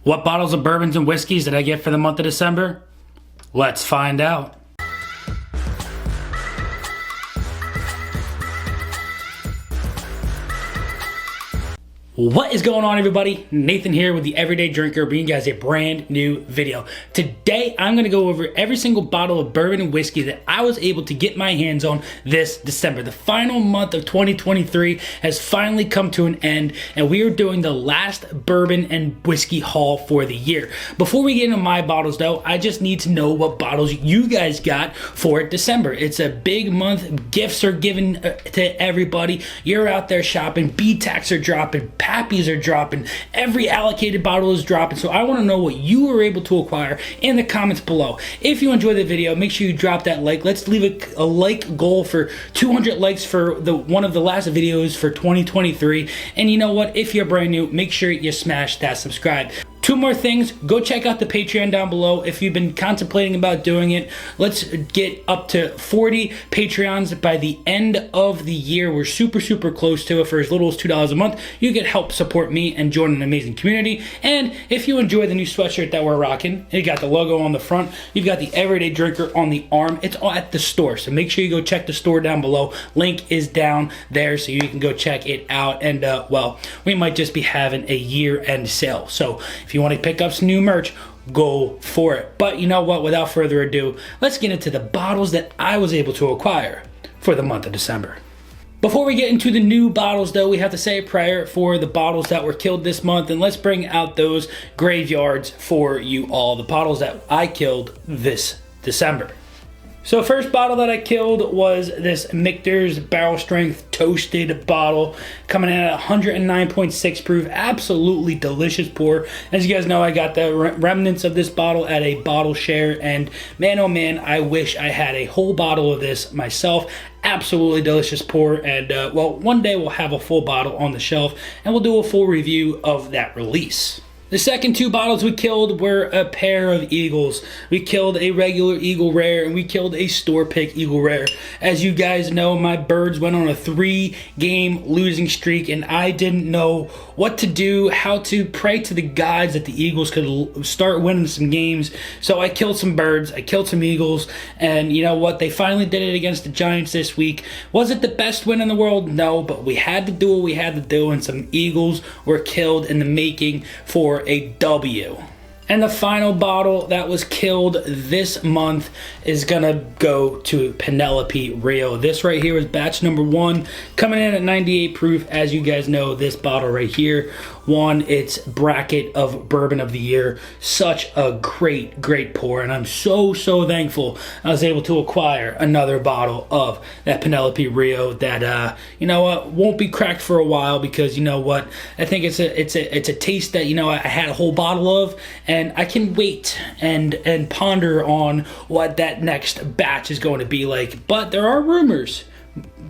What bottles of bourbons and whiskeys did I get for the month of December? Let's find out. What is going on, everybody? Nathan here with the Everyday Drinker, bringing you guys a brand new video. Today, I'm going to go over every single bottle of bourbon and whiskey that I was able to get my hands on this December. The final month of 2023 has finally come to an end, and we are doing the last bourbon and whiskey haul for the year. Before we get into my bottles, though, I just need to know what bottles you guys got for December. It's a big month. Gifts are given to everybody. You're out there shopping. BTACs are dropping. Pappies are dropping. Every allocated bottle is dropping. So I want to know what you were able to acquire in the comments below. If you enjoyed the video, make sure you drop that like. Let's leave a like goal for 200 likes for one of the last videos for 2023. And you know what? If you're brand new, make sure you smash that subscribe. Two more things, go check out the Patreon down below if you've been contemplating about doing it. Let's get up to 40 Patreons by the end of the year. We're super close to it. For as little as $2 a month, you can help support me and join an amazing community. And if you enjoy the new sweatshirt that we're rocking, it got the logo on the front, you've got the Everyday Drinker on the arm. It's all at the store, so make sure you go check the store down below. Link is down there so you can go check it out. And well, we might just be having a year-end sale, so if you want to pick up some new merch, go for it. But you know what? Without further ado, let's get into the bottles that I was able to acquire for the month of December. Before we get into the new bottles, though, we have to say a prayer for the bottles that were killed this month, and let's bring out those graveyards for you all, the bottles that I killed this December. So first bottle that I killed was this Michter's Barrel Strength Toasted bottle, coming in at 109.6 proof. Absolutely delicious pour. As you guys know, I got the remnants of this bottle at a bottle share, and man, oh man, I wish I had a whole bottle of this myself. Absolutely delicious pour, and well, one day we'll have a full bottle on the shelf, and we'll do a full review of that release. The second two bottles we killed were a pair of Eagles. We killed a regular Eagle Rare and we killed a store pick Eagle Rare. As you guys know, my birds went on a 3-game losing streak, and I didn't know what to do, how to pray to the gods that the Eagles could start winning some games. So I killed some birds, I killed some Eagles, and you know what? They finally did it against the Giants this week. Was it the best win in the world? No, but we had to do what we had to do, and some Eagles were killed in the making for a W. And the final bottle that was killed this month is gonna go to Penelope Rio. This right here is batch number 1, coming in at 98 proof. As you guys know, this bottle right here won its bracket of Bourbon of the Year. Such a great pour, and I'm so thankful I was able to acquire another bottle of that Penelope Rio that you know what, won't be cracked for a while, because you know what, I think it's a taste that, you know, I had a whole bottle of, and I can wait and ponder on what that next batch is going to be like. But there are rumors.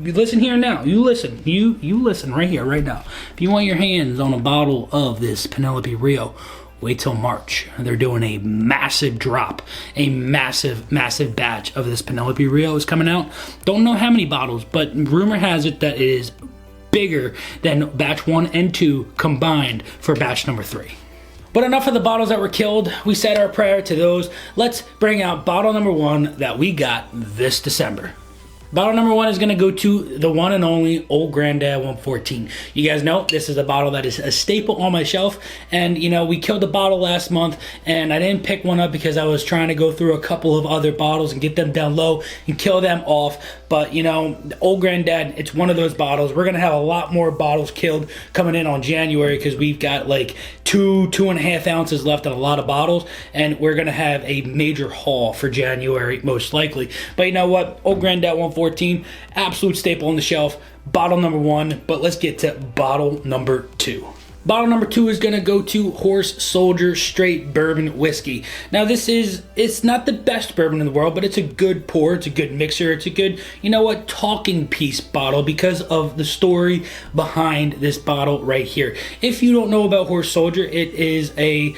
You listen here now. You listen. You listen right here, right now. If you want your hands on a bottle of this Penelope Rio, wait till March. They're doing a massive drop. A massive batch of this Penelope Rio is coming out. Don't know how many bottles, but rumor has it that it is bigger than batch 1 and 2 combined for batch number 3. But enough of the bottles that were killed. We said our prayer to those. Let's bring out bottle number 1 that we got this December. Bottle number 1 is going to go to the one and only Old Grandad 114. You guys know this is a bottle that is a staple on my shelf, and you know, we killed a bottle last month and I didn't pick one up because I was trying to go through a couple of other bottles and get them down low and kill them off. But you know, Old Grandad, it's one of those bottles. We're going to have a lot more bottles killed coming in on January, because we've got like 2.5 ounces left on a lot of bottles, and we're going to have a major haul for January most likely. But you know what, Old Grandad 114, absolute staple on the shelf. Bottle number 1, but let's get to bottle number 2. Bottle number 2 is going to go to Horse Soldier Straight Bourbon Whiskey. Now it's not the best bourbon in the world, but it's a good pour, it's a good mixer, it's a good, you know what, talking piece bottle because of the story behind this bottle right here. If you don't know about Horse Soldier, it is a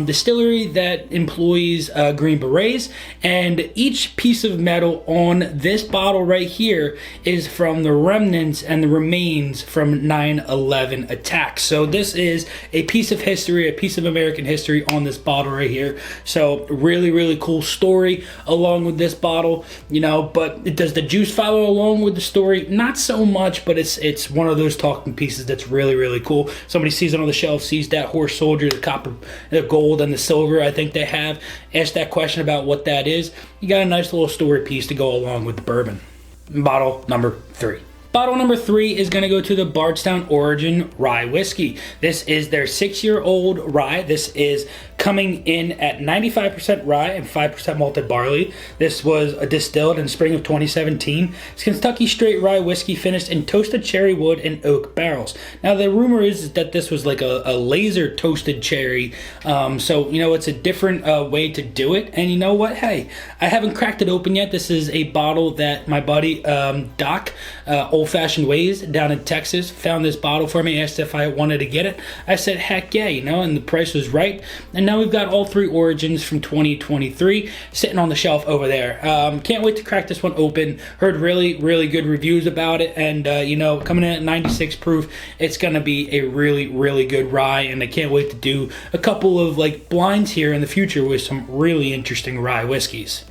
distillery that employs Green Berets, and each piece of metal on this bottle right here is from the remnants and the remains from 9/11 attacks. So this this is a piece of history, a piece of American history on this bottle right here. So really, really cool story along with this bottle, you know. But does the juice follow along with the story? Not so much, but it's one of those talking pieces that's really, really cool. Somebody sees it on the shelf, sees that horse soldier, the copper, the gold, and the silver. I think they have asked that question about what that is. You got a nice little story piece to go along with the bourbon. Bottle number 3. Bottle number 3 is going to go to the Bardstown Origin Rye whiskey. This is their 6-year-old rye. This is coming in at 95% rye and 5% malted barley. This was distilled in spring of 2017. It's Kentucky straight rye whiskey finished in toasted cherry wood and oak barrels. Now the rumor is that this was like a laser toasted cherry. So, you know, it's a different way to do it. And you know what? Hey, I haven't cracked it open yet. This is a bottle that my buddy Doc, Old Fashioned Ways down in Texas, found this bottle for me, asked if I wanted to get it. I said heck yeah, you know, and the price was right. And now we've got all 3 origins from 2023 sitting on the shelf over there. Can't wait to crack this one open. Heard really, really good reviews about it, and you know, coming in at 96 proof, it's gonna be a really, really good rye, and I can't wait to do a couple of like blinds here in the future with some really interesting rye whiskeys.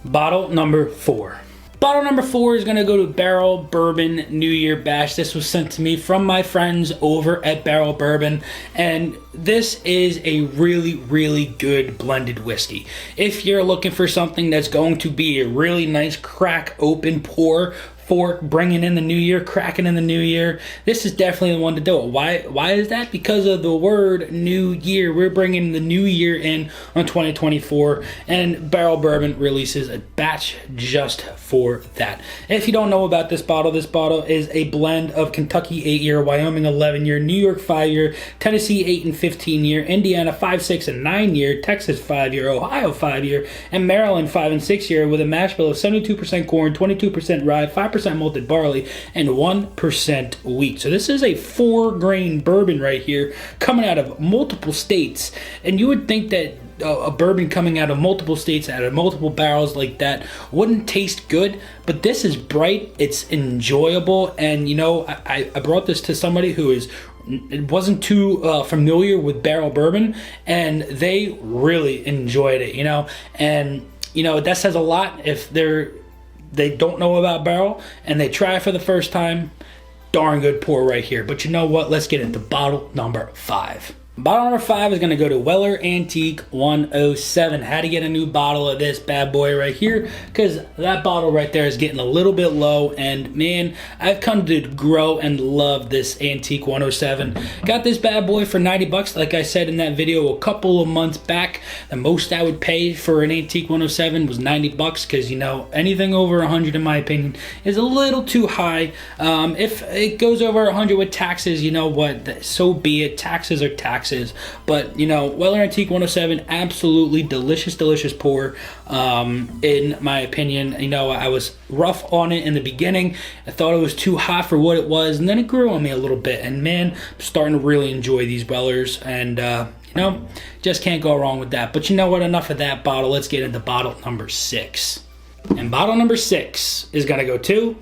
Bottle number 4. Bottle number 4 is going to go to Barrell Bourbon New Year Bash. This was sent to me from my friends over at Barrell Bourbon, and this is a really, really good blended whiskey. If you're looking for something that's going to be a really nice crack open pour for bringing in the new year, cracking in the new year, this is definitely the one to do it. Why is that? Because of the word new year. We're bringing the new year in on 2024, and Barrell Bourbon releases a batch just for that. If you don't know about this bottle is a blend of Kentucky 8-year, Wyoming 11-year, New York 5-year, Tennessee 8 and 15-year, Indiana 5, 6 and 9-year, Texas 5-year, Ohio 5-year, and Maryland 5 and 6-year, with a mash bill of 72% corn, 22% rye, 5% malted barley, and 1% wheat. So this is a 4-grain bourbon right here, coming out of multiple states. And you would think that a bourbon coming out of multiple states, out of multiple barrels like that, wouldn't taste good, but this is bright, it's enjoyable. And you know, I brought this to somebody who wasn't too familiar with Barrell Bourbon, and they really enjoyed it, you know. And you know, that says a lot. If they don't know about Barrell and they try it for the first time, darn good pour right here. But you know what? Let's get into bottle number 5. Bottle number 5 is going to go to Weller Antique 107. Had to get a new bottle of this bad boy right here, because that bottle right there is getting a little bit low. And man, I've come to grow and love this Antique 107. Got this bad boy for 90 bucks, like I said in that video a couple of months back. The most I would pay for an Antique 107 was 90 bucks, because you know, anything over 100 in my opinion is a little too high. If it goes over 100 with taxes, you know what, so be it. Taxes are taxes. But you know, Weller Antique 107, absolutely delicious pour. In my opinion, you know, I was rough on it in the beginning. I thought it was too hot for what it was, and then it grew on me a little bit. And man, I'm starting to really enjoy these Wellers, and you know, just can't go wrong with that. But you know what? Enough of that bottle. Let's get into bottle number 6. And bottle number 6 is gonna go to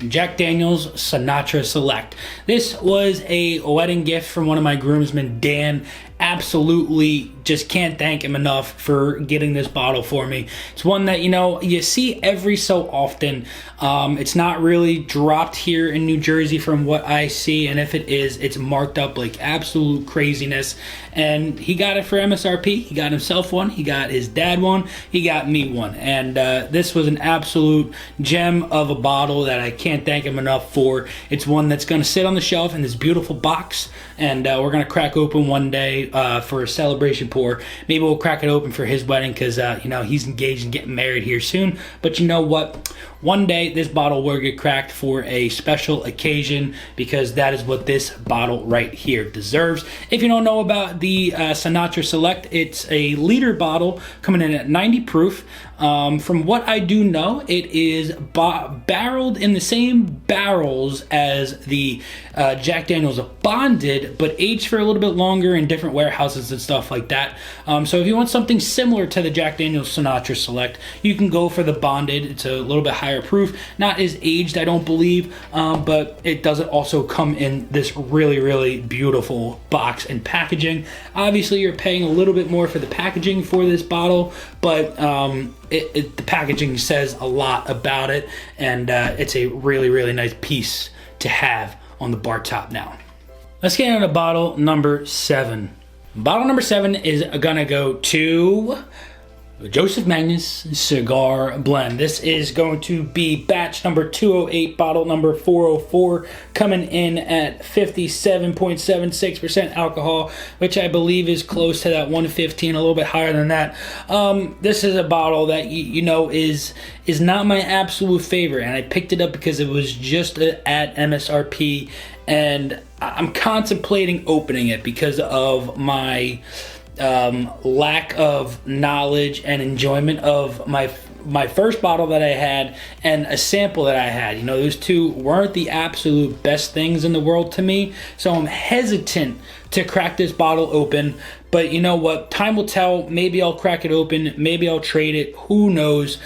Jack Daniel's Sinatra Select. This was a wedding gift from one of my groomsmen, Dan. Absolutely just can't thank him enough for getting this bottle for me. It's one that, you know, you see every so often. It's not really dropped here in New Jersey from what I see, and if it is, it's marked up like absolute craziness. And he got it for MSRP. He got himself one, he got his dad one, he got me one. And this was an absolute gem of a bottle that I can't thank him enough for. It's one that's going to sit on the shelf in this beautiful box, and we're going to crack open one day for a celebration pour. Maybe we'll crack it open for his wedding, because you know, he's engaged and getting married here soon. But you know what, one day this bottle will get cracked for a special occasion, because that is what this bottle right here deserves. If you don't know about the Sinatra Select, it's a liter bottle coming in at 90 proof. From what I do know, it is barreled in the same barrels as the Jack Daniel's Bonded, but aged for a little bit longer in different warehouses and stuff like that. So if you want something similar to the Jack Daniel's Sinatra Select, you can go for the bonded. It's a little bit higher proof, not as aged, I don't believe, but it doesn't also come in this really, really beautiful box and packaging. Obviously, you're paying a little bit more for the packaging for this bottle, but the packaging says a lot about it, and it's a really, really nice piece to have on the bar top now. Let's get into bottle number 7. Bottle number 7 is gonna go to Joseph Magnus Cigar Blend. This is going to be batch number 208, bottle number 404, coming in at 57.76% alcohol, which I believe is close to that 115, a little bit higher than that. This is a bottle that you know is not my absolute favorite, and I picked it up because it was just at MSRP, and I'm contemplating opening it because of my lack of knowledge and enjoyment of my first bottle that I had and a sample that I had. You know, those two weren't the absolute best things in the world to me, so I'm hesitant to crack this bottle open. But you know what, time will tell. Maybe I'll crack it open, maybe I'll trade it, who knows.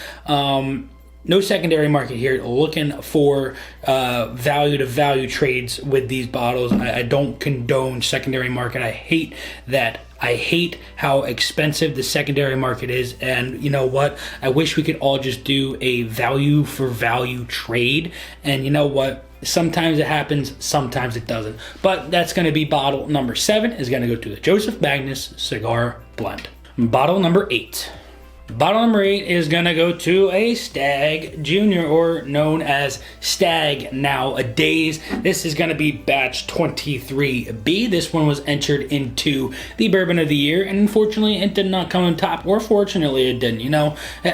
No secondary market here. Looking for value to value trades with these bottles. I don't condone secondary market. I hate that. I hate how expensive the secondary market is, and you know what? I wish we could all just do a value for value trade, and you know what? Sometimes it happens, sometimes it doesn't. But that's going to be bottle number 7, is going to go to the Joseph Magnus Cigar Blend. Bottle number 8. Bottle number 8 is gonna go to a Stagg Jr, or known as Stag nowadays. This is gonna be batch 23B. This one was entered into the Bourbon of the Year, and unfortunately it did not come on top, or fortunately it didn't. You know,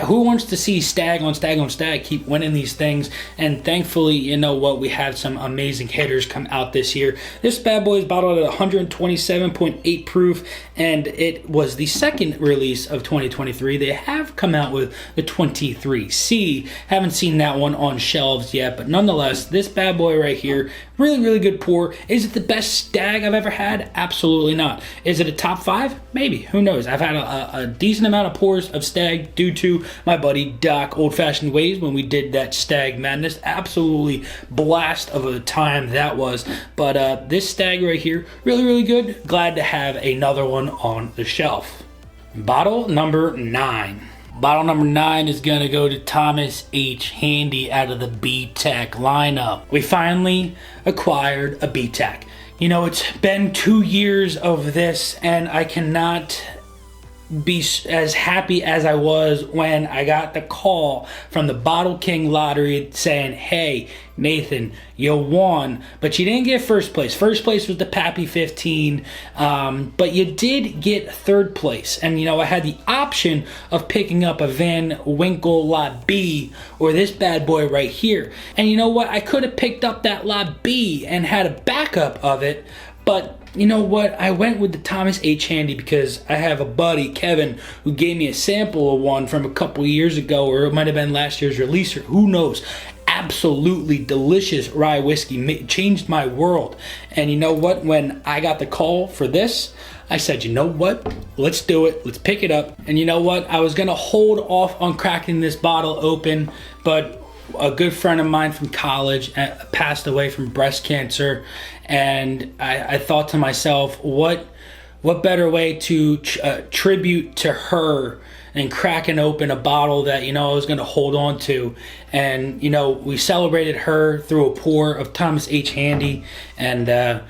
who wants to see Stag on Stag on Stag keep winning these things? And thankfully, you know what, we had some amazing hitters come out this year. This bad boy is bottled at 127.8 proof, and it was the second release of 2023. They have come out with the 23C. Haven't seen that one on shelves yet, but nonetheless, this bad boy right here, really, really good pour. Is it the best Stag I've ever had? Absolutely not. Is it a top 5? Maybe. Who knows? I've had a decent amount of pours of Stag due to my buddy Doc Old Fashioned Ways when we did that Stag Madness. Absolutely blast of a time that was. But this Stag right here, really, really good. Glad to have another one on the shelf. Bottle number 9. Bottle number 9 is going to go to Thomas H. Handy out of the BTAC lineup. We finally acquired a BTAC. You know, it's been 2 years of this, and I cannot be as happy as I was when I got the call from the Bottle King lottery saying, hey, Nathan, you won, but you didn't get first place. First place was the Pappy 15, but you did get third place. And, you know, I had the option of picking up a Van Winkle Lot B or this bad boy right here. And you know what? I could have picked up that Lot B and had a backup of it, but you know what? I went with the Thomas H. Handy because I have a buddy, Kevin, who gave me a sample of one from a couple years ago, or it might have been last year's release, or who knows. Absolutely delicious rye whiskey, changed my world. And you know what? When I got the call for this, I said, you know what? Let's do it. Let's pick it up. And you know what? I was going to hold off on cracking this bottle open, but a good friend of mine from college passed away from breast cancer, and I thought to myself, what better way to tribute to her and cracking open a bottle that, you know, I was going to hold on to. And, you know, we celebrated her through a pour of Thomas H. Handy, and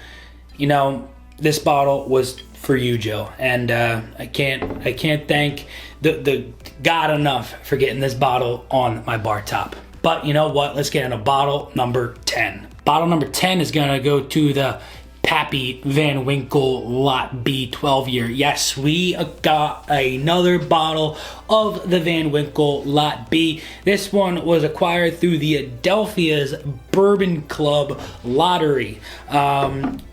you know, this bottle was for you, Joe, and I can't thank the God enough for getting this bottle on my bar top. But you know what? Let's get into bottle number 10. Bottle number 10 is going to go to the Pappy Van Winkle Lot B 12 year. Yes, we got another bottle of the Van Winkle Lot B. This one was acquired through the Adelphia's Bourbon Club lottery.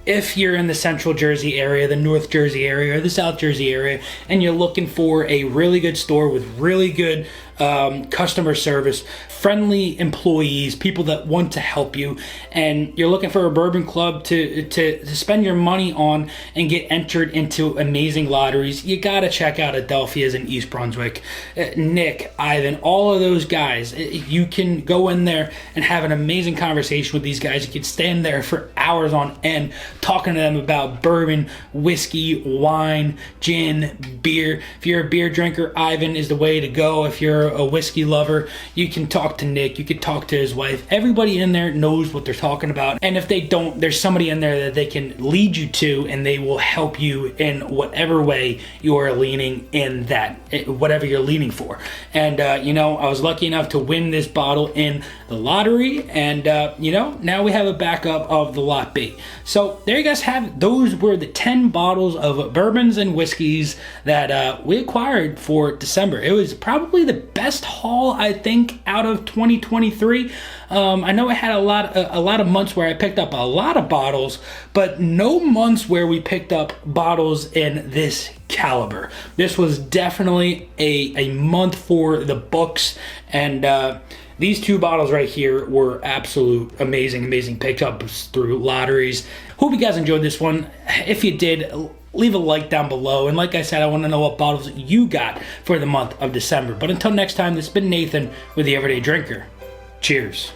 if you're in the Central Jersey area, the North Jersey area, or the South Jersey area, and you're looking for a really good store with really good customer service, friendly employees, people that want to help you, and you're looking for a bourbon club to spend your money on and get entered into amazing lotteries, you gotta check out Adelphia's in East Brunswick. Nick, Ivan, all of those guys, you can go in there and have an amazing conversation with these guys. You can stand there for hours on end talking to them about bourbon, whiskey, wine, gin, beer. If you're a beer drinker, Ivan is the way to go. If you're a whiskey lover, you can talk to Nick, you can talk to his wife. Everybody in there knows what they're talking about, and if they don't, there's somebody in there that they can lead you to, and they will help you in whatever way you are leaning in that, whatever you're leaning for. And you know, I was lucky enough to win this bottle in the lottery, and you know, now we have a backup of the Lot B. So there you guys have it. Those were the 10 bottles of bourbons and whiskeys that we acquired for December. It was probably the best haul, I think, out of 2023. I know I had a lot of months where I picked up a lot of bottles, but no months where we picked up bottles in this caliber. This was definitely a month for the books, and these 2 bottles right here were absolute amazing pickups through lotteries. Hope you guys enjoyed this one. If you did, leave a like down below. And like I said, I want to know what bottles you got for the month of December. But until next time, this has been Nathan with The Everyday Drinker. Cheers.